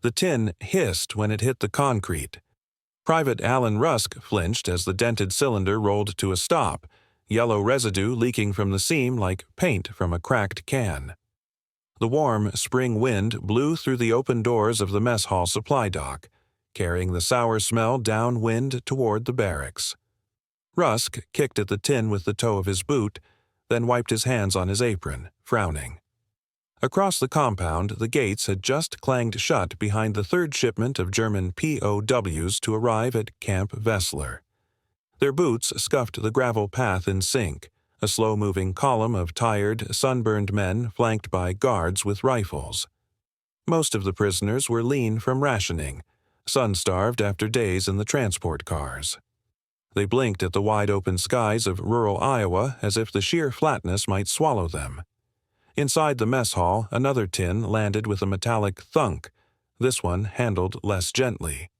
The tin hissed when it hit the concrete. Private Alan Rusk flinched as the dented cylinder rolled to a stop, yellow residue leaking from the seam like paint from a cracked can. The warm spring wind blew through the open doors of the mess hall supply dock, carrying the sour smell downwind toward the barracks. Rusk kicked at the tin with the toe of his boot, then wiped his hands on his apron, frowning. Across the compound, the gates had just clanged shut behind the third shipment of German POWs to arrive at Camp Vessler. Their boots scuffed the gravel path in sync, a slow-moving column of tired, sunburned men flanked by guards with rifles. Most of the prisoners were lean from rationing, sun-starved after days in the transport cars. They blinked at the wide-open skies of rural Iowa as if the sheer flatness might swallow them. Inside the mess hall, another tin landed with a metallic thunk, this one handled less gently.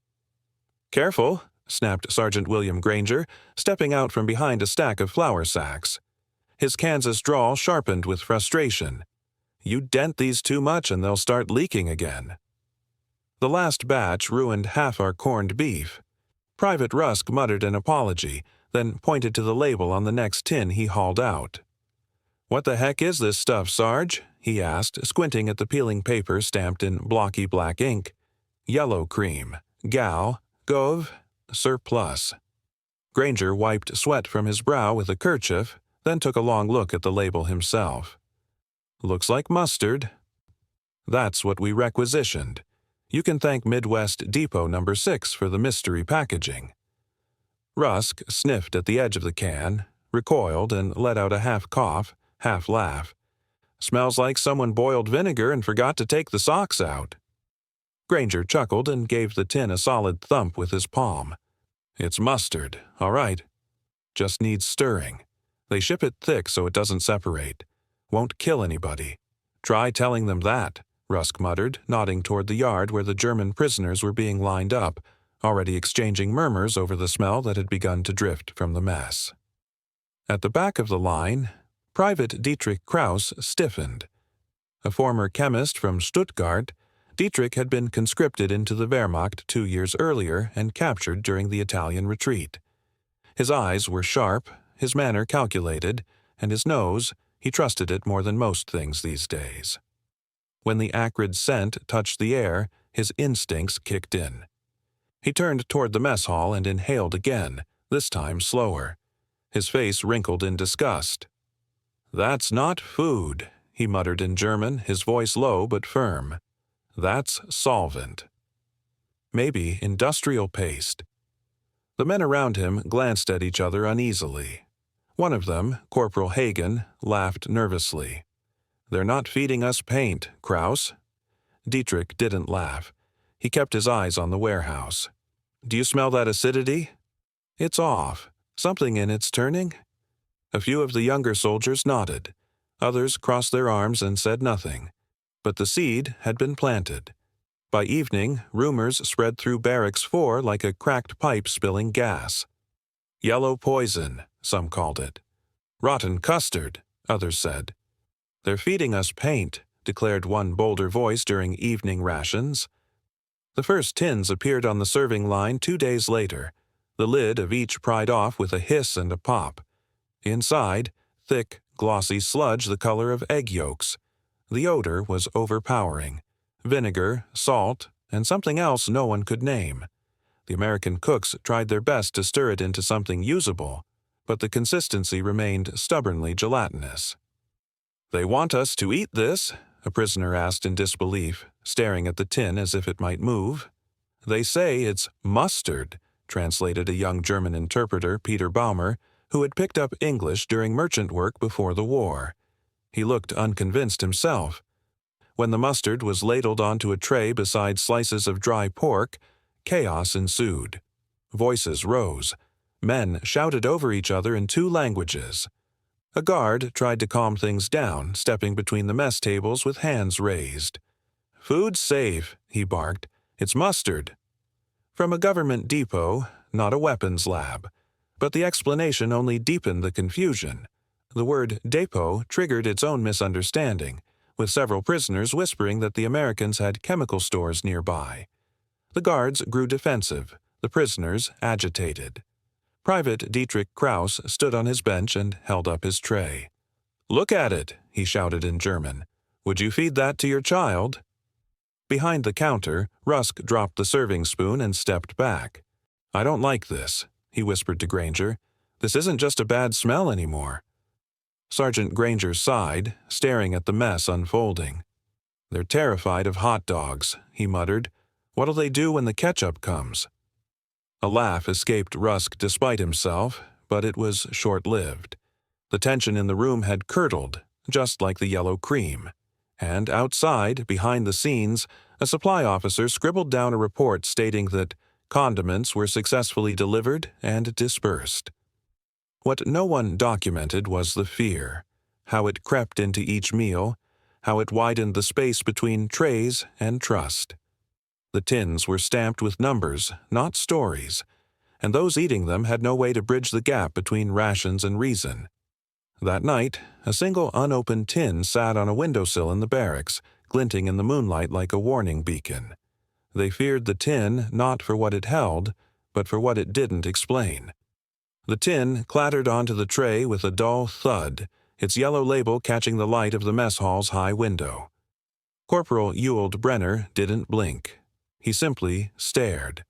"Careful," snapped Sergeant William Granger, stepping out from behind a stack of flour sacks. His Kansas drawl sharpened with frustration. "You dent these too much and they'll start leaking again." The last batch ruined half our corned beef. Private Rusk muttered an apology, then pointed to the label on the next tin he hauled out. "What the heck is this stuff, Sarge?" he asked, squinting at the peeling paper stamped in blocky black ink. "Yellow cream. Gal. Gov. Surplus." Granger wiped sweat from his brow with a kerchief, then took a long look at the label himself. "Looks like mustard." "That's what we requisitioned. You can thank Midwest Depot No. 6 for the mystery packaging." Rusk sniffed at the edge of the can, recoiled, and let out a half-cough, half-laugh. "Smells like someone boiled vinegar and forgot to take the socks out." Granger chuckled and gave the tin a solid thump with his palm. "It's mustard, all right. Just needs stirring. They ship it thick so it doesn't separate. Won't kill anybody. Try telling them that," Rusk muttered, nodding toward the yard where the German prisoners were being lined up, already exchanging murmurs over the smell that had begun to drift from the mess. At the back of the line, Private Dietrich Krauss stiffened. A former chemist from Stuttgart, Dietrich had been conscripted into the Wehrmacht 2 years earlier and captured during the Italian retreat. His eyes were sharp, his manner calculated, and his nose, he trusted it more than most things these days. When the acrid scent touched the air, his instincts kicked in. He turned toward the mess hall and inhaled again, this time slower. His face wrinkled in disgust. "That's not food," he muttered in German, his voice low but firm. "That's solvent. Maybe industrial paste." The men around him glanced at each other uneasily. One of them, Corporal Hagen, laughed nervously. "They're not feeding us paint, Krauss." Dietrich didn't laugh. He kept his eyes on the warehouse. "Do you smell that acidity?" "It's off. Something in it's turning?" A few of the younger soldiers nodded. Others crossed their arms and said nothing. But the seed had been planted. By evening, rumors spread through Barracks 4 like a cracked pipe spilling gas. "Yellow poison," some called it. "Rotten custard," others said. "They're feeding us paint," declared one bolder voice during evening rations. The first tins appeared on the serving line 2 days later. The lid of each pried off with a hiss and a pop. Inside, thick, glossy sludge the color of egg yolks. The odor was overpowering. Vinegar, salt, and something else no one could name. The American cooks tried their best to stir it into something usable, but the consistency remained stubbornly gelatinous. "They want us to eat this?" a prisoner asked in disbelief, staring at the tin as if it might move. "They say it's mustard," translated a young German interpreter, Peter Baumer, who had picked up English during merchant work before the war. He looked unconvinced himself. When the mustard was ladled onto a tray beside slices of dry pork, chaos ensued. Voices rose. Men shouted over each other in 2 languages. A guard tried to calm things down, stepping between the mess tables with hands raised. "Food's safe," he barked. "It's mustard." From a government depot, not a weapons lab. But the explanation only deepened the confusion. The word depot triggered its own misunderstanding, with several prisoners whispering that the Americans had chemical stores nearby. The guards grew defensive, the prisoners agitated. Private Dietrich Kraus stood on his bench and held up his tray. "Look at it," he shouted in German. "Would you feed that to your child?" Behind the counter, Rusk dropped the serving spoon and stepped back. "I don't like this," he whispered to Granger. "This isn't just a bad smell anymore." Sergeant Granger sighed, staring at the mess unfolding. "They're terrified of hot dogs," he muttered. "What'll they do when the ketchup comes?" A laugh escaped Rusk despite himself, but it was short-lived. The tension in the room had curdled, just like the yellow cream. And outside, behind the scenes, a supply officer scribbled down a report stating that condiments were successfully delivered and dispersed. What no one documented was the fear, how it crept into each meal, how it widened the space between trays and trust. The tins were stamped with numbers, not stories, and those eating them had no way to bridge the gap between rations and reason. That night, a single unopened tin sat on a windowsill in the barracks, glinting in the moonlight like a warning beacon. They feared the tin not for what it held, but for what it didn't explain. The tin clattered onto the tray with a dull thud, its yellow label catching the light of the mess hall's high window. Corporal Ewald Brenner didn't blink. He simply stared.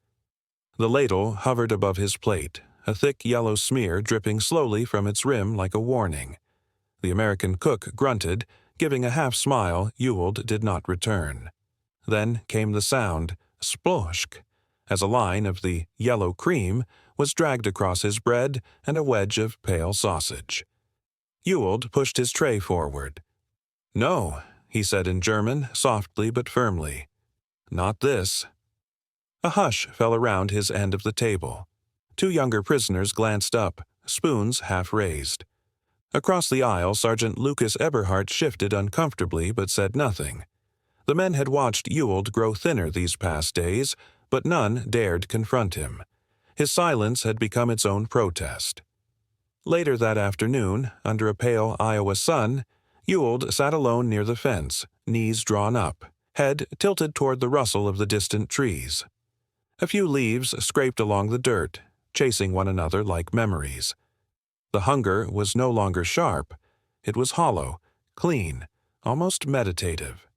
The ladle hovered above his plate, a thick yellow smear dripping slowly from its rim like a warning. The American cook grunted, giving a half-smile Ewald did not return. Then came the sound, sploshk, as a line of the yellow cream was dragged across his bread and a wedge of pale sausage. Ewald pushed his tray forward. "No," he said in German, softly but firmly. "Not this." A hush fell around his end of the table. Two younger prisoners glanced up, spoons half raised. Across the aisle, Sergeant Lucas Eberhardt shifted uncomfortably but said nothing. The men had watched Ewald grow thinner these past days, but none dared confront him. His silence had become its own protest. Later that afternoon, under a pale Iowa sun, Ewald sat alone near the fence, knees drawn up, head tilted toward the rustle of the distant trees. A few leaves scraped along the dirt, chasing one another like memories. The hunger was no longer sharp. It was hollow, clean, almost meditative.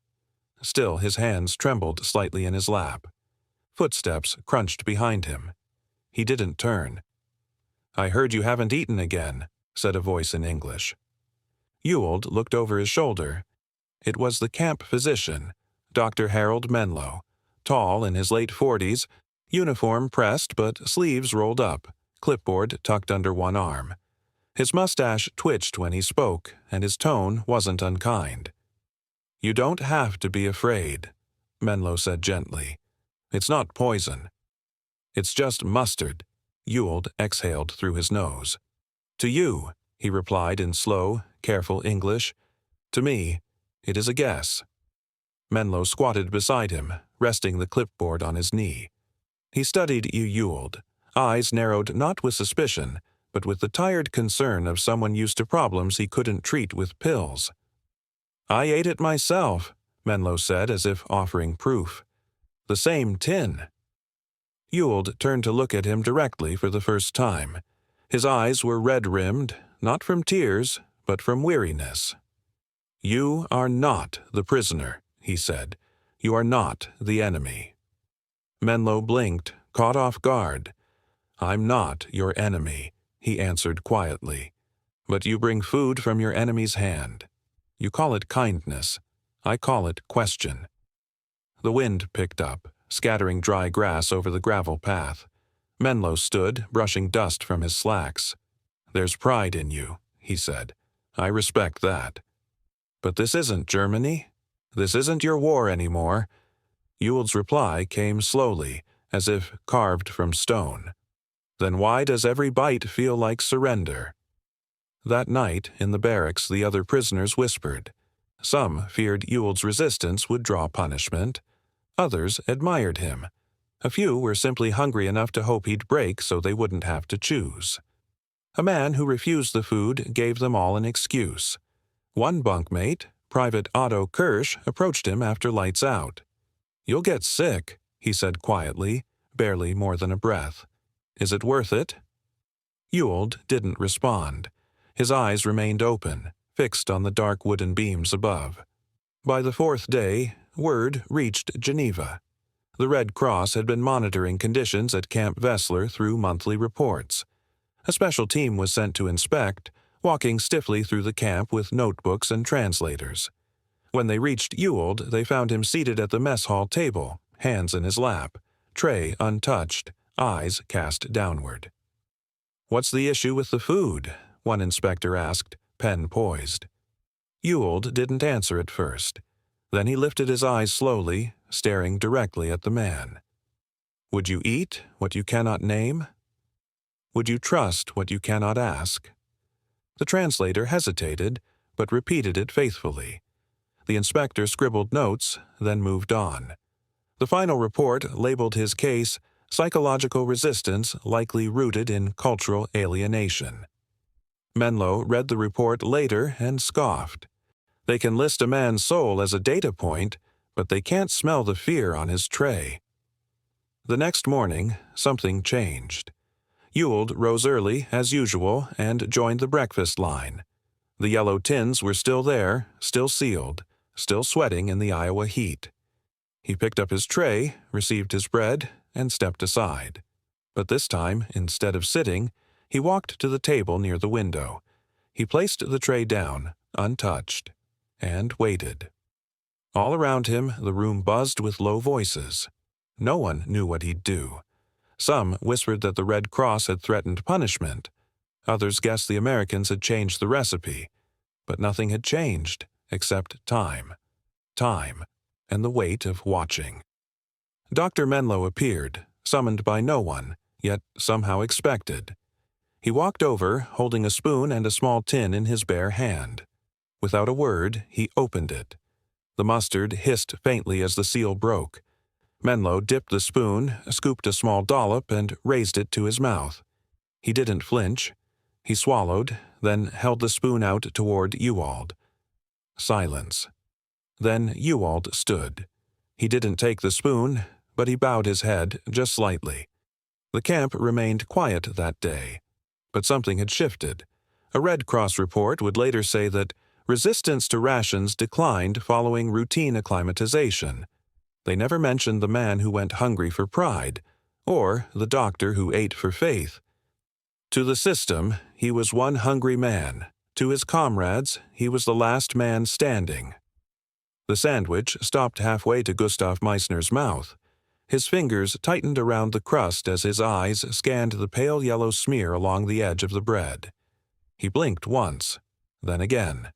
Still, his hands trembled slightly in his lap. Footsteps crunched behind him. He didn't turn. "I heard you haven't eaten again," said a voice in English. Ewald looked over his shoulder. It was the camp physician, Dr. Harold Menlo, tall in his late 40s, uniform pressed but sleeves rolled up, clipboard tucked under one arm. His mustache twitched when he spoke, and his tone wasn't unkind. "You don't have to be afraid," Menlo said gently. "It's not poison. It's just mustard." Ewald exhaled through his nose. "To you," he replied in slow, careful English. "To me, it is a guess." Menlo squatted beside him, resting the clipboard on his knee. He studied Ewald, eyes narrowed not with suspicion, but with the tired concern of someone used to problems he couldn't treat with pills. "I ate it myself," Menlo said as if offering proof. "The same tin." Ewald turned to look at him directly for the first time. His eyes were red-rimmed, not from tears, but from weariness. "You are not the prisoner," he said. "You are not the enemy." Menlo blinked, caught off guard. "I'm not your enemy," he answered quietly. "But you bring food from your enemy's hand. You call it kindness. I call it question." The wind picked up, scattering dry grass over the gravel path. Menlo stood, brushing dust from his slacks. "There's pride in you," he said. "I respect that. But this isn't Germany. This isn't your war anymore." Ewald's reply came slowly, as if carved from stone. "Then why does every bite feel like surrender?" That night, in the barracks, the other prisoners whispered. Some feared Ewald's resistance would draw punishment. Others admired him. A few were simply hungry enough to hope he'd break so they wouldn't have to choose. A man who refused the food gave them all an excuse. One bunkmate, Private Otto Kirsch approached him after lights out. "You'll get sick," he said quietly, barely more than a breath. "Is it worth it?" Ewald didn't respond. His eyes remained open, fixed on the dark wooden beams above. By the fourth day, word reached Geneva. The Red Cross had been monitoring conditions at Camp Vessler through monthly reports. A special team was sent to inspect, walking stiffly through the camp with notebooks and translators. When they reached Ewald, they found him seated at the mess hall table, hands in his lap, tray untouched, eyes cast downward. "What's the issue with the food?" one inspector asked, pen poised. Ewald didn't answer at first. Then he lifted his eyes slowly, staring directly at the man. "Would you eat what you cannot name? Would you trust what you cannot ask?" The translator hesitated, but repeated it faithfully. The inspector scribbled notes, then moved on. The final report labeled his case psychological resistance likely rooted in cultural alienation. Menlo read the report later and scoffed. They can list a man's soul as a data point, but they can't smell the fear on his tray. The next morning, something changed. Ewald rose early, as usual, and joined the breakfast line. The yellow tins were still there, still sealed, still sweating in the Iowa heat. He picked up his tray, received his bread, and stepped aside. But this time, instead of sitting, he walked to the table near the window. He placed the tray down, untouched, and waited. All around him, the room buzzed with low voices. No one knew what he'd do. Some whispered that the Red Cross had threatened punishment. Others guessed the Americans had changed the recipe. But nothing had changed, except time. Time, and the weight of watching. Dr. Menlo appeared, summoned by no one, yet somehow expected. He walked over, holding a spoon and a small tin in his bare hand. Without a word, he opened it. The mustard hissed faintly as the seal broke. Menlo dipped the spoon, scooped a small dollop, and raised it to his mouth. He didn't flinch. He swallowed, then held the spoon out toward Ewald. Silence. Then Ewald stood. He didn't take the spoon, but he bowed his head just slightly. The camp remained quiet that day. But something had shifted. A Red Cross report would later say that resistance to rations declined following routine acclimatization. They never mentioned the man who went hungry for pride, or the doctor who ate for faith. To the system, he was one hungry man. To his comrades, he was the last man standing. The sandwich stopped halfway to Gustav Meissner's mouth. His fingers tightened around the crust as his eyes scanned the pale yellow smear along the edge of the bread. He blinked once, then again.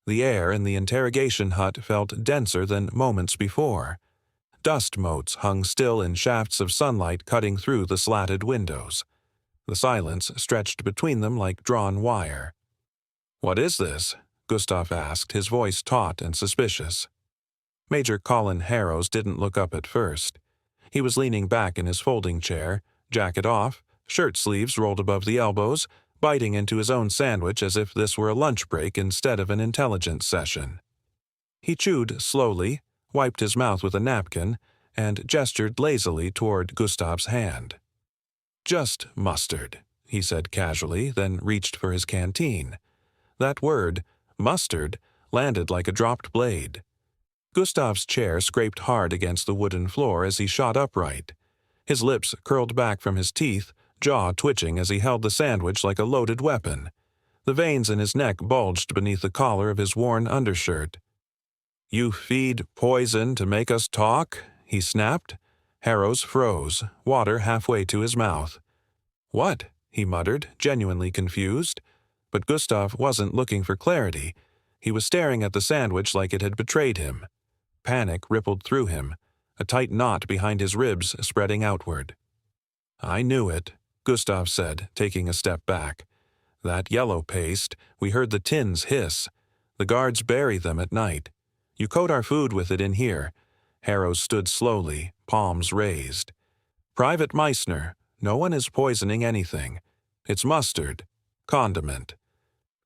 The air in the interrogation hut felt denser than moments before. Dust motes hung still in shafts of sunlight cutting through the slatted windows. The silence stretched between them like drawn wire. "What is this?" Gustav asked, his voice taut and suspicious. Major Colin Harrows didn't look up at first. He was leaning back in his folding chair, jacket off, shirt sleeves rolled above the elbows, biting into his own sandwich as if this were a lunch break instead of an intelligence session. He chewed slowly, wiped his mouth with a napkin, and gestured lazily toward Gustav's hand. "Just mustard," he said casually, then reached for his canteen. That word, mustard, landed like a dropped blade. Gustav's chair scraped hard against the wooden floor as he shot upright. His lips curled back from his teeth, jaw twitching as he held the sandwich like a loaded weapon. The veins in his neck bulged beneath the collar of his worn undershirt. "You feed poison to make us talk?" he snapped. Harrows froze, water halfway to his mouth. "What?" he muttered, genuinely confused. But Gustav wasn't looking for clarity. He was staring at the sandwich like it had betrayed him. Panic rippled through him, a tight knot behind his ribs spreading outward. "I knew it," Gustav said, taking a step back. "That yellow paste, we heard the tins hiss. The guards bury them at night. You coat our food with it in here." Harrows stood slowly, palms raised. "Private Meissner, no one is poisoning anything. It's mustard. Condiment.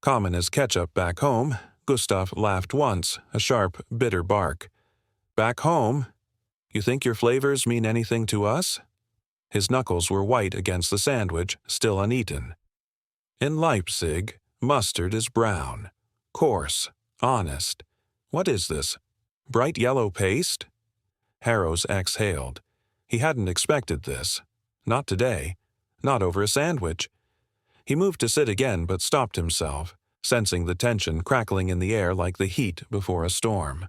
Common as ketchup back home, Gustav laughed once, a sharp, bitter bark. Back home? You think your flavors mean anything to us? His knuckles were white against the sandwich, still uneaten. In Leipzig, mustard is brown, coarse, honest. What is this? Bright yellow paste? Harrows exhaled. He hadn't expected this. Not today. Not over a sandwich. He moved to sit again but stopped himself, sensing the tension crackling in the air like the heat before a storm.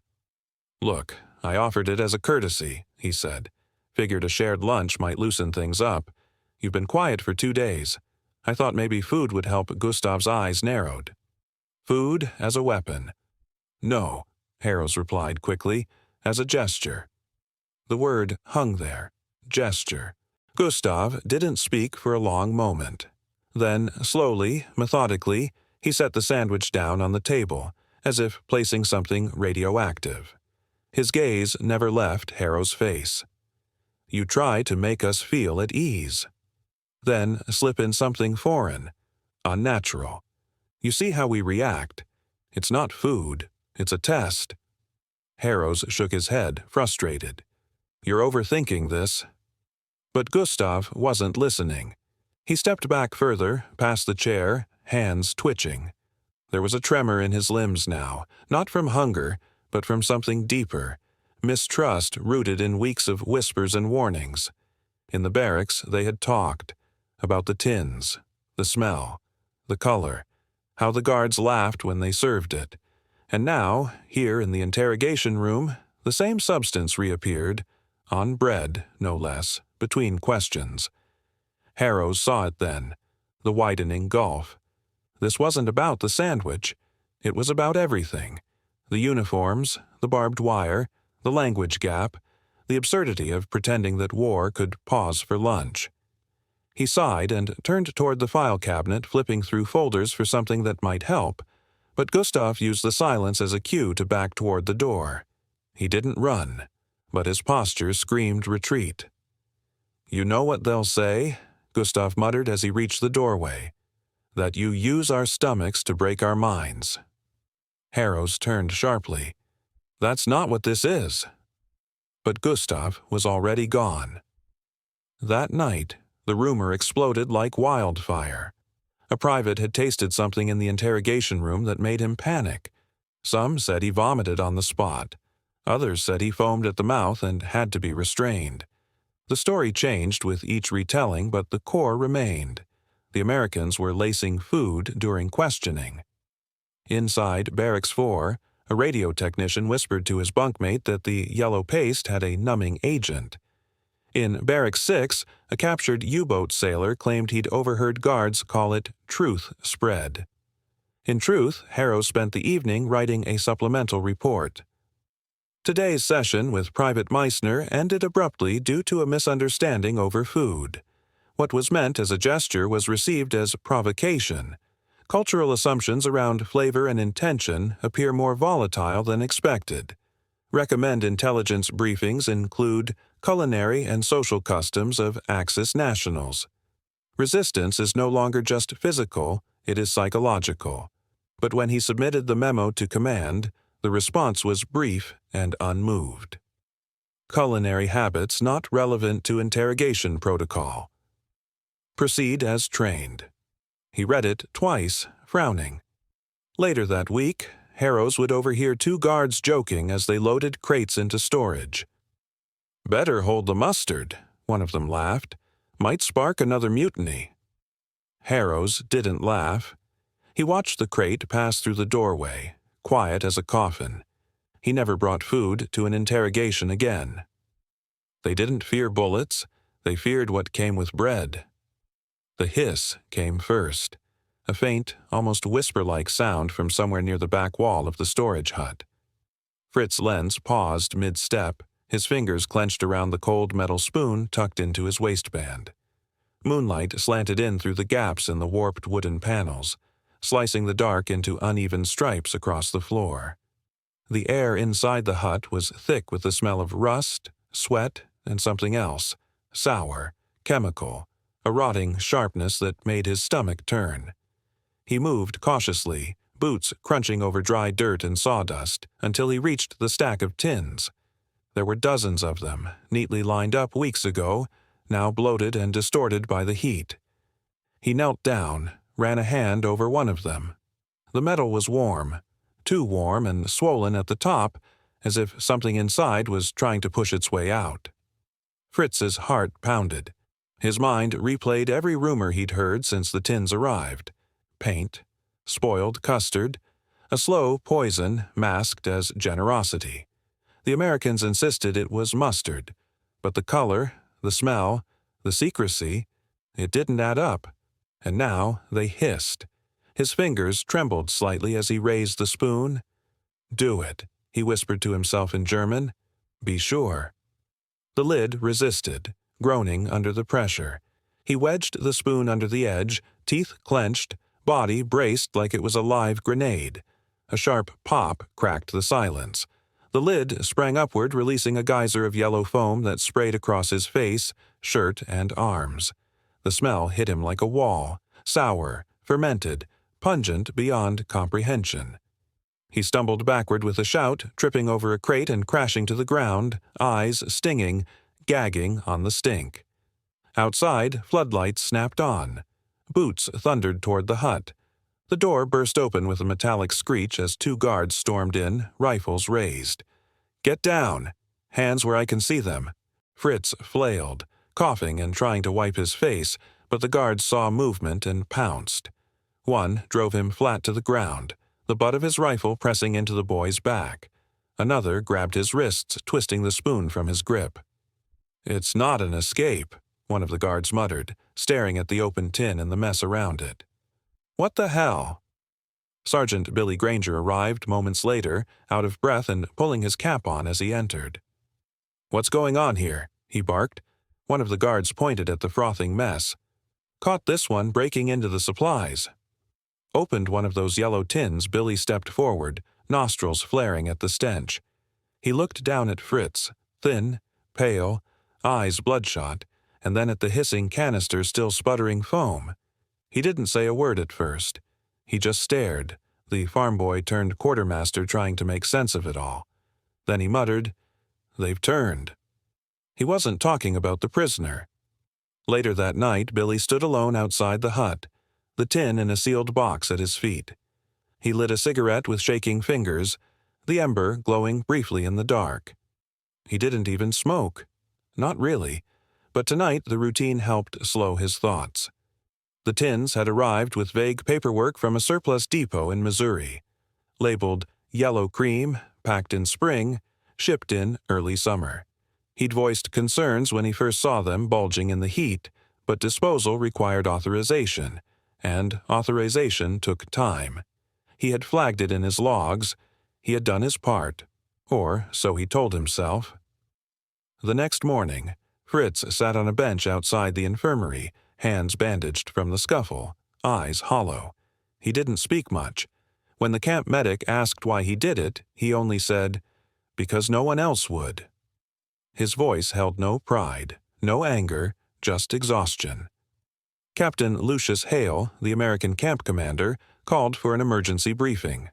Look, I offered it as a courtesy, he said. Figured a shared lunch might loosen things up. You've been quiet for 2 days. I thought maybe food would help. Gustav's eyes narrowed. Food as a weapon. No, Harrows replied quickly, as a gesture. The word hung there. Gesture. Gustav didn't speak for a long moment. Then, slowly, methodically, he set the sandwich down on the table, as if placing something radioactive. His gaze never left Harrow's face. You try to make us feel at ease. Then slip in something foreign, unnatural. You see how we react. It's not food, it's a test. Harrows shook his head, frustrated. You're overthinking this. But Gustav wasn't listening. He stepped back further, past the chair, hands twitching. There was a tremor in his limbs now, not from hunger, but from something deeper, mistrust rooted in weeks of whispers and warnings. In the barracks, they had talked about the tins, the smell, the color, how the guards laughed when they served it. And now, here in the interrogation room, the same substance reappeared, on bread, no less, between questions. Harrows saw it then, the widening gulf. This wasn't about the sandwich. It was about everything. The uniforms, the barbed wire, the language gap, the absurdity of pretending that war could pause for lunch. He sighed and turned toward the file cabinet, flipping through folders for something that might help, but Gustav used the silence as a cue to back toward the door. He didn't run, but his posture screamed retreat. You know what they'll say, Gustav muttered as he reached the doorway, that you use our stomachs to break our minds. Harrows turned sharply. That's not what this is. But Gustav was already gone. That night, the rumor exploded like wildfire. A private had tasted something in the interrogation room that made him panic. Some said he vomited on the spot. Others said he foamed at the mouth and had to be restrained. The story changed with each retelling, but the core remained. The Americans were lacing food during questioning. Inside Barracks 4, a radio technician whispered to his bunkmate that the yellow paste had a numbing agent. In Barracks 6, a captured U-boat sailor claimed he'd overheard guards call it truth spread. In truth, Harrows spent the evening writing a supplemental report. Today's session with Private Meissner ended abruptly due to a misunderstanding over food. What was meant as a gesture was received as provocation. Cultural assumptions around flavor and intention appear more volatile than expected. Recommend intelligence briefings include culinary and social customs of Axis nationals. Resistance is no longer just physical, it is psychological. But when he submitted the memo to command, the response was brief and unmoved. Culinary habits not relevant to interrogation protocol. Proceed as trained. He read it twice, frowning. Later that week, Harrows would overhear 2 guards joking as they loaded crates into storage. Better hold the mustard, one of them laughed. Might spark another mutiny. Harrows didn't laugh. He watched the crate pass through the doorway, quiet as a coffin. He never brought food to an interrogation again. They didn't fear bullets, they feared what came with bread. The hiss came first, a faint, almost whisper-like sound from somewhere near the back wall of the storage hut. Fritz Lenz paused mid-step, his fingers clenched around the cold metal spoon tucked into his waistband. Moonlight slanted in through the gaps in the warped wooden panels, slicing the dark into uneven stripes across the floor. The air inside the hut was thick with the smell of rust, sweat, and something else, sour, chemical, a rotting sharpness that made his stomach turn. He moved cautiously, boots crunching over dry dirt and sawdust, until he reached the stack of tins. There were dozens of them, neatly lined up weeks ago, now bloated and distorted by the heat. He knelt down, ran a hand over one of them. The metal was warm, too warm and swollen at the top, as if something inside was trying to push its way out. Fritz's heart pounded. His mind replayed every rumor he'd heard since the tins arrived. Paint, spoiled custard, a slow poison masked as generosity. The Americans insisted it was mustard, but the color, the smell, the secrecy, it didn't add up. And now they hissed. His fingers trembled slightly as he raised the spoon. "Do it," he whispered to himself in German. "Be sure." The lid resisted, groaning under the pressure. He wedged the spoon under the edge, teeth clenched, body braced like it was a live grenade. A sharp pop cracked the silence. The lid sprang upward, releasing a geyser of yellow foam that sprayed across his face, shirt, and arms. The smell hit him like a wall, sour, fermented, pungent beyond comprehension. He stumbled backward with a shout, tripping over a crate and crashing to the ground, eyes stinging, gagging on the stink. Outside, floodlights snapped on. Boots thundered toward the hut. The door burst open with a metallic screech as 2 guards stormed in, rifles raised. "Get down! Hands where I can see them." Fritz flailed, coughing and trying to wipe his face, but the guards saw movement and pounced. One drove him flat to the ground, the butt of his rifle pressing into the boy's back. Another grabbed his wrists, twisting the spoon from his grip. "It's not an escape," one of the guards muttered, staring at the open tin and the mess around it. "What the hell?" Sergeant Billy Granger arrived moments later, out of breath and pulling his cap on as he entered. "What's going on here?" he barked. One of the guards pointed at the frothing mess. "Caught this one breaking into the supplies." Opened one of those yellow tins, Billy stepped forward, nostrils flaring at the stench. He looked down at Fritz, thin, pale, eyes bloodshot, and then at the hissing canister still sputtering foam. He didn't say a word at first. He just stared, the farm boy turned quartermaster trying to make sense of it all. Then he muttered, "They've turned." He wasn't talking about the prisoner. Later that night, Billy stood alone outside the hut, the tin in a sealed box at his feet. He lit a cigarette with shaking fingers, the ember glowing briefly in the dark. He didn't even smoke. Not really, but tonight the routine helped slow his thoughts. The tins had arrived with vague paperwork from a surplus depot in Missouri, labeled yellow cream, packed in spring, shipped in early summer. He'd voiced concerns when he first saw them bulging in the heat, but disposal required authorization, and authorization took time. He had flagged it in his logs. He had done his part, or so he told himself. The next morning, Fritz sat on a bench outside the infirmary, hands bandaged from the scuffle, eyes hollow. He didn't speak much. When the camp medic asked why he did it, he only said, "Because no one else would." His voice held no pride, no anger, just exhaustion. Captain Lucius Hale, the American camp commander, called for an emergency briefing.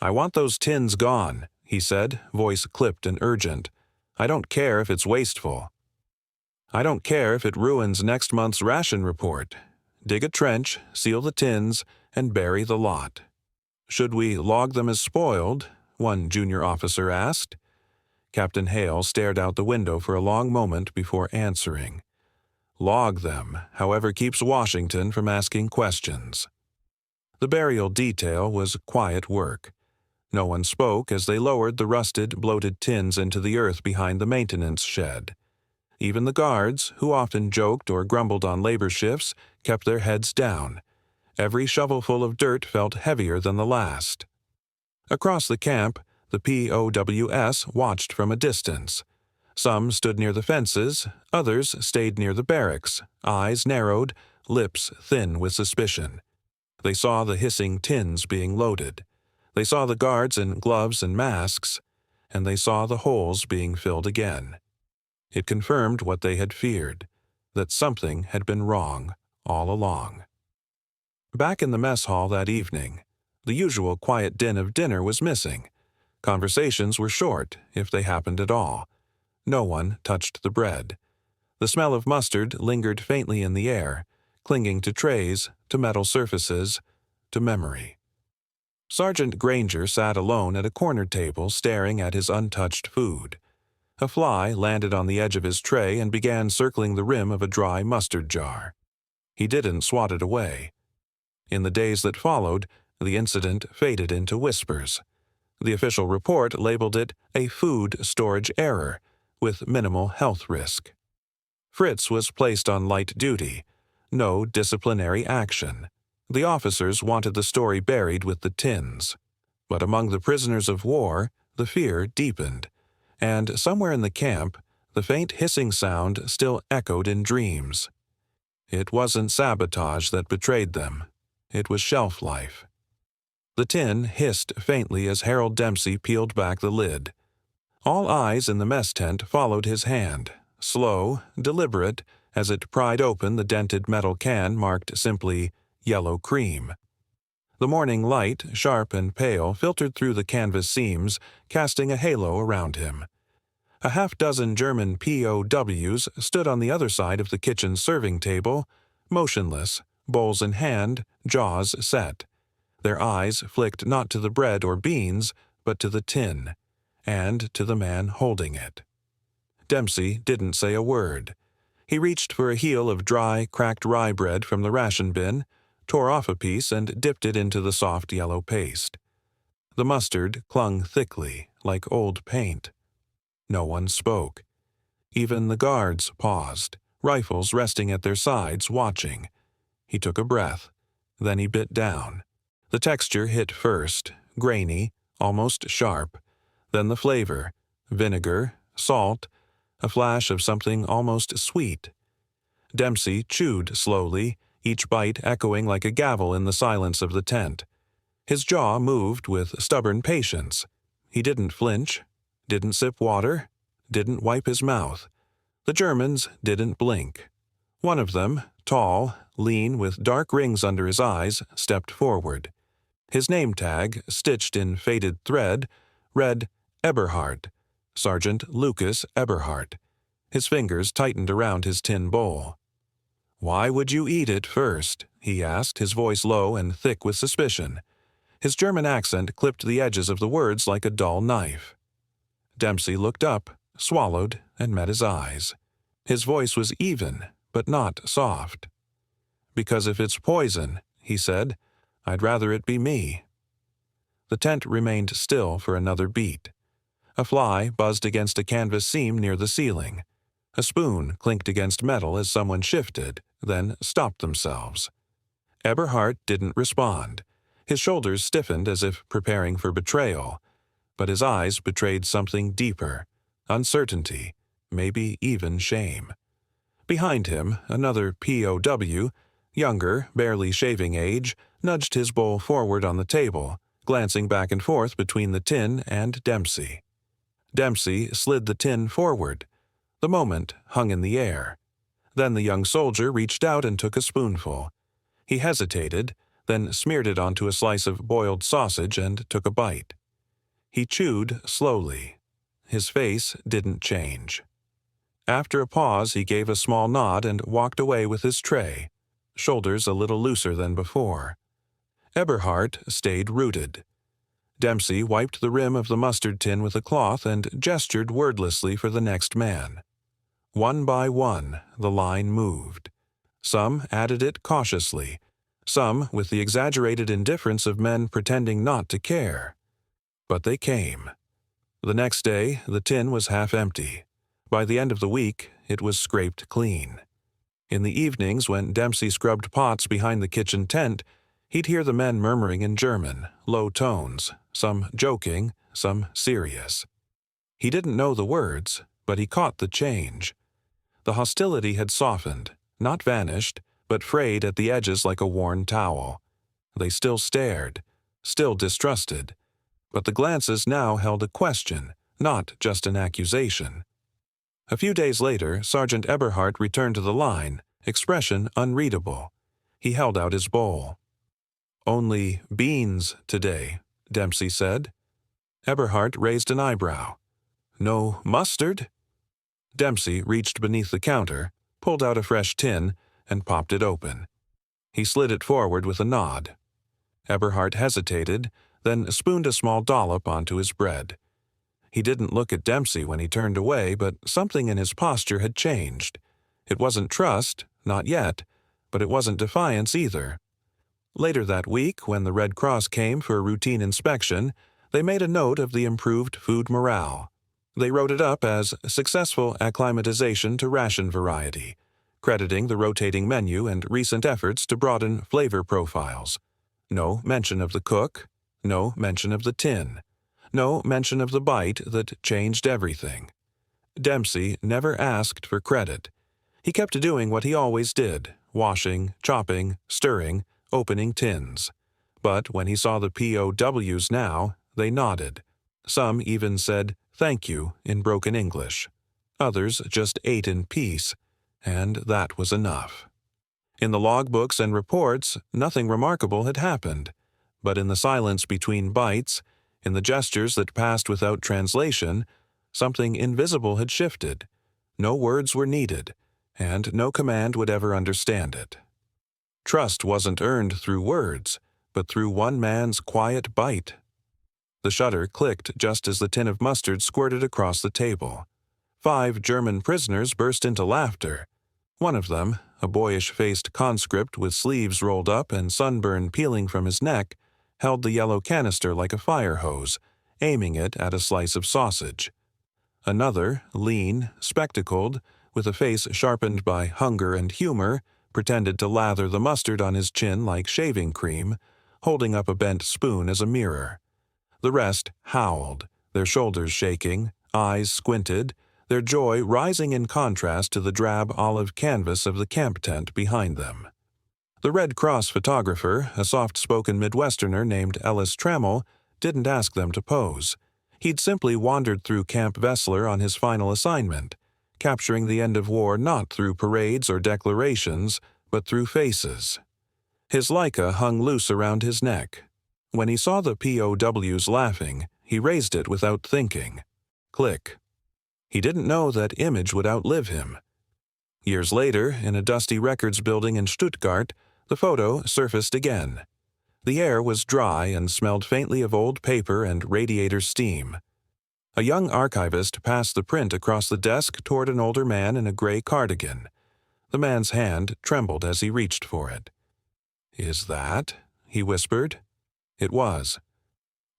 "I want those tins gone," he said, voice clipped and urgent. "I don't care if it's wasteful. I don't care if it ruins next month's ration report. Dig a trench, seal the tins, and bury the lot." "Should we log them as spoiled?" one junior officer asked. Captain Hale stared out the window for a long moment before answering. "Log them, however keeps Washington from asking questions." The burial detail was quiet work. No one spoke as they lowered the rusted, bloated tins into the earth behind the maintenance shed. Even the guards, who often joked or grumbled on labor shifts, kept their heads down. Every shovelful of dirt felt heavier than the last. Across the camp, the POWs watched from a distance. Some stood near the fences, others stayed near the barracks, eyes narrowed, lips thin with suspicion. They saw the hissing tins being loaded. They saw the guards in gloves and masks, and they saw the holes being filled again. It confirmed what they had feared, that something had been wrong all along. Back in the mess hall that evening, The usual quiet din of dinner was missing. Conversations were short, if they happened at all. No one touched the bread. The smell of mustard lingered faintly in the air, clinging to trays, to metal surfaces, to memory. Sergeant Granger sat alone at a corner table staring at his untouched food. A fly landed on the edge of his tray and began circling the rim of a dry mustard jar. He didn't swat it away. In the days that followed, the incident faded into whispers. The official report labeled it a food storage error with minimal health risk. Fritz was placed on light duty. No disciplinary action. The officers wanted the story buried with the tins. But among the prisoners of war, the fear deepened. And somewhere in the camp, the faint hissing sound still echoed in dreams. It wasn't sabotage that betrayed them. It was shelf life. The tin hissed faintly as Harold Dempsey peeled back the lid. All eyes in the mess tent followed his hand, slow, deliberate, as it pried open the dented metal can marked simply yellow cream. The morning light, sharp and pale, filtered through the canvas seams, casting a halo around him. A half-dozen German POWs stood on the other side of the kitchen serving table, motionless, bowls in hand, jaws set. Their eyes flicked not to the bread or beans, but to the tin, and to the man holding it. Dempsey didn't say a word. He reached for a heel of dry, cracked rye bread from the ration bin, tore off a piece and dipped it into the soft yellow paste. The mustard clung thickly, like old paint. No one spoke. Even the guards paused, rifles resting at their sides, watching. He took a breath. Then he bit down. The texture hit first, grainy, almost sharp. Then the flavor, vinegar, salt, a flash of something almost sweet. Dempsey chewed slowly, each bite echoing like a gavel in the silence of the tent. His jaw moved with stubborn patience. He didn't flinch, didn't sip water, didn't wipe his mouth. The Germans didn't blink. One of them, tall, lean, with dark rings under his eyes, stepped forward. His name tag, stitched in faded thread, read Eberhard, Sergeant Lucas Eberhard. His fingers tightened around his tin bowl. "Why would you eat it first?" he asked, his voice low and thick with suspicion. His German accent clipped the edges of the words like a dull knife. Dempsey looked up, swallowed, and met his eyes. His voice was even, but not soft. "Because if it's poison," he said, "I'd rather it be me." The tent remained still for another beat. A fly buzzed against a canvas seam near the ceiling. A spoon clinked against metal as someone shifted, then stopped themselves. Eberhard didn't respond. His shoulders stiffened as if preparing for betrayal, but his eyes betrayed something deeper, uncertainty, maybe even shame. Behind him, another POW, younger, barely shaving age, nudged his bowl forward on the table, glancing back and forth between the tin and Dempsey. Dempsey slid the tin forward. The moment hung in the air. Then the young soldier reached out and took a spoonful. He hesitated, then smeared it onto a slice of boiled sausage and took a bite. He chewed slowly. His face didn't change. After a pause, he gave a small nod and walked away with his tray, shoulders a little looser than before. Eberhard stayed rooted. Dempsey wiped the rim of the mustard tin with a cloth and gestured wordlessly for the next man. One by one, the line moved. Some added it cautiously, some with the exaggerated indifference of men pretending not to care. But they came. The next day, the tin was half empty. By the end of the week, it was scraped clean. In the evenings, when Dempsey scrubbed pots behind the kitchen tent, he'd hear the men murmuring in German, low tones, some joking, some serious. He didn't know the words, but he caught the change. The hostility had softened, not vanished, but frayed at the edges like a worn towel. They still stared, still distrusted, but the glances now held a question, not just an accusation. A few days later, Sergeant Eberhard returned to the line, expression unreadable. He held out his bowl. Only beans today, Dempsey said. Eberhard raised an eyebrow. No mustard? Dempsey reached beneath the counter, pulled out a fresh tin, and popped it open. He slid it forward with a nod. Eberhard hesitated, then spooned a small dollop onto his bread. He didn't look at Dempsey when he turned away, but something in his posture had changed. It wasn't trust, not yet, but it wasn't defiance either. Later that week, when the Red Cross came for a routine inspection, they made a note of the improved food morale. They wrote it up as successful acclimatization to ration variety, crediting the rotating menu and recent efforts to broaden flavor profiles. No mention of the cook, no mention of the tin, no mention of the bite that changed everything. Dempsey never asked for credit. He kept doing what he always did, washing, chopping, stirring, opening tins. But when he saw the POWs now, they nodded. Some even said thank you in broken English. Others just ate in peace, and that was enough. In the logbooks and reports, nothing remarkable had happened, but in the silence between bites, in the gestures that passed without translation, something invisible had shifted. No words were needed, and no command would ever understand it. Trust wasn't earned through words, but through one man's quiet bite. The shutter clicked just as the tin of mustard squirted across the table. 5 German prisoners burst into laughter. One of them, a boyish-faced conscript with sleeves rolled up and sunburn peeling from his neck, held the yellow canister like a fire hose, aiming it at a slice of sausage. Another, lean, spectacled, with a face sharpened by hunger and humor, pretended to lather the mustard on his chin like shaving cream, holding up a bent spoon as a mirror. The rest howled, their shoulders shaking, eyes squinted, their joy rising in contrast to the drab olive canvas of the camp tent behind them. The Red Cross photographer, a soft-spoken Midwesterner named Ellis Trammell, didn't ask them to pose. He'd simply wandered through Camp Vessler on his final assignment, capturing the end of war not through parades or declarations, but through faces. His Leica hung loose around his neck. When he saw the POWs laughing, he raised it without thinking. Click. He didn't know that image would outlive him. Years later, in a dusty records building in Stuttgart, the photo surfaced again. The air was dry and smelled faintly of old paper and radiator steam. A young archivist passed the print across the desk toward an older man in a gray cardigan. The man's hand trembled as he reached for it. "Is that?" he whispered. It was.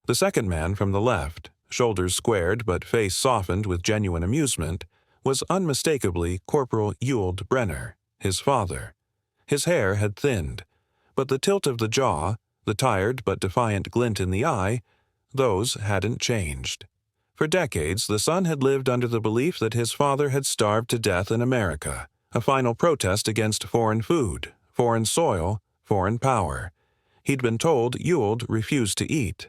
The second man from the left, shoulders squared but face softened with genuine amusement, was unmistakably Corporal Ewald Brenner, his father. His hair had thinned, but the tilt of the jaw, the tired but defiant glint in the eye, those hadn't changed. For decades, the son had lived under the belief that his father had starved to death in America, a final protest against foreign food, foreign soil, foreign power. He'd been told Ewald refused to eat.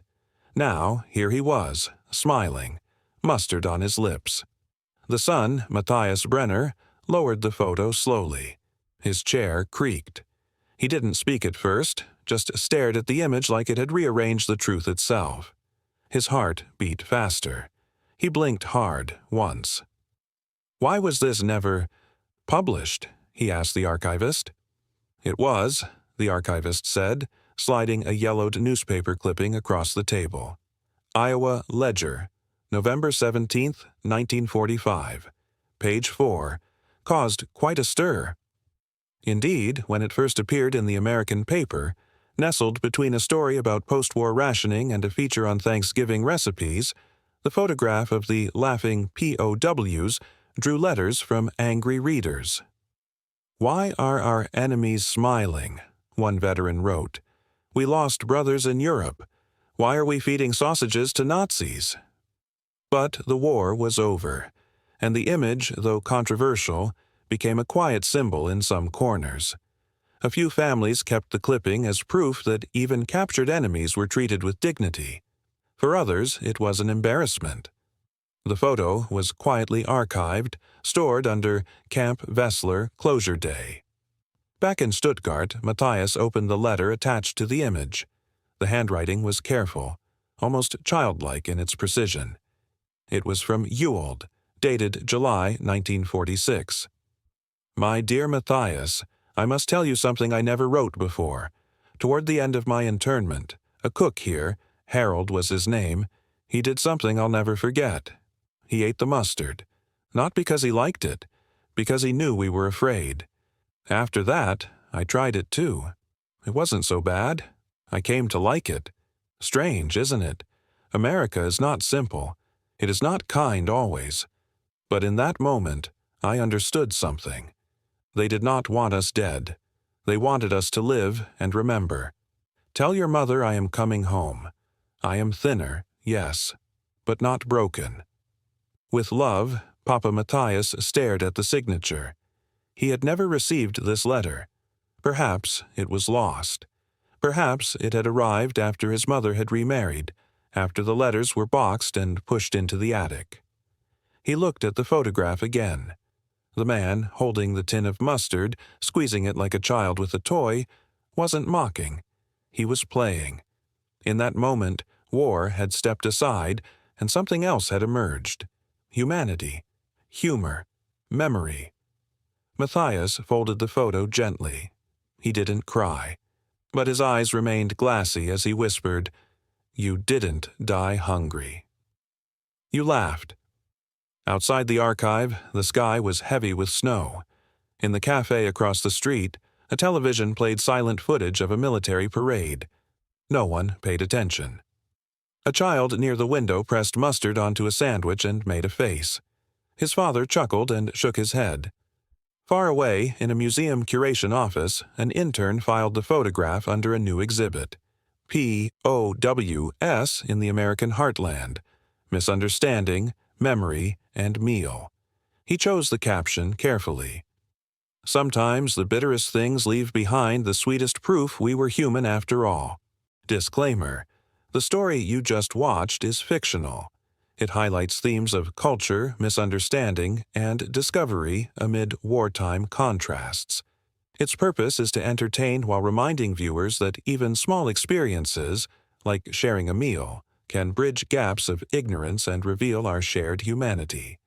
Now, here he was, smiling, mustard on his lips. The son, Matthias Brenner, lowered the photo slowly. His chair creaked. He didn't speak at first, just stared at the image like it had rearranged the truth itself. His heart beat faster. He blinked hard, once. "Why was this never published?" he asked the archivist. "It was," the archivist said, sliding a yellowed newspaper clipping across the table. "Iowa Ledger, November 17th, 1945. Page 4. Caused quite a stir." Indeed, when it first appeared in the American paper, nestled between a story about post-war rationing and a feature on Thanksgiving recipes, the photograph of the laughing POWs drew letters from angry readers. "Why are our enemies smiling?" one veteran wrote. "We lost brothers in Europe. Why are we feeding sausages to Nazis?" But the war was over, and the image, though controversial, became a quiet symbol in some corners. A few families kept the clipping as proof that even captured enemies were treated with dignity. For others, it was an embarrassment. The photo was quietly archived, stored under Camp Vessler Closure Day. Back in Stuttgart, Matthias opened the letter attached to the image. The handwriting was careful, almost childlike in its precision. It was from Ewald, dated July 1946. My dear Matthias, I must tell you something I never wrote before. Toward the end of my internment, a cook here, Harold was his name, he did something I'll never forget. He ate the mustard. Not because he liked it, because he knew we were afraid. After that, I tried it too. It wasn't so bad. I came to like it. Strange, isn't it? America is not simple. It is not kind always. But in that moment, I understood something. They did not want us dead. They wanted us to live and remember. Tell your mother I am coming home. I am thinner, yes, but not broken. With love, Papa Matthias stared at the signature. He had never received this letter. Perhaps it was lost. Perhaps it had arrived after his mother had remarried, after the letters were boxed and pushed into the attic. He looked at the photograph again. The man, holding the tin of mustard, squeezing it like a child with a toy, wasn't mocking. He was playing. In that moment, war had stepped aside, and something else had emerged. Humanity, humor, memory. Matthias folded the photo gently. He didn't cry, but his eyes remained glassy as he whispered, "You didn't die hungry." You laughed. Outside the archive, the sky was heavy with snow. In the cafe across the street, a television played silent footage of a military parade. No one paid attention. A child near the window pressed mustard onto a sandwich and made a face. His father chuckled and shook his head. Far away, in a museum curation office, an intern filed the photograph under a new exhibit. POWs in the American heartland. Misunderstanding, memory, and meal. He chose the caption carefully. Sometimes the bitterest things leave behind the sweetest proof we were human after all. Disclaimer: the story you just watched is fictional. It highlights themes of culture, misunderstanding, and discovery amid wartime contrasts. Its purpose is to entertain while reminding viewers that even small experiences, like sharing a meal, can bridge gaps of ignorance and reveal our shared humanity.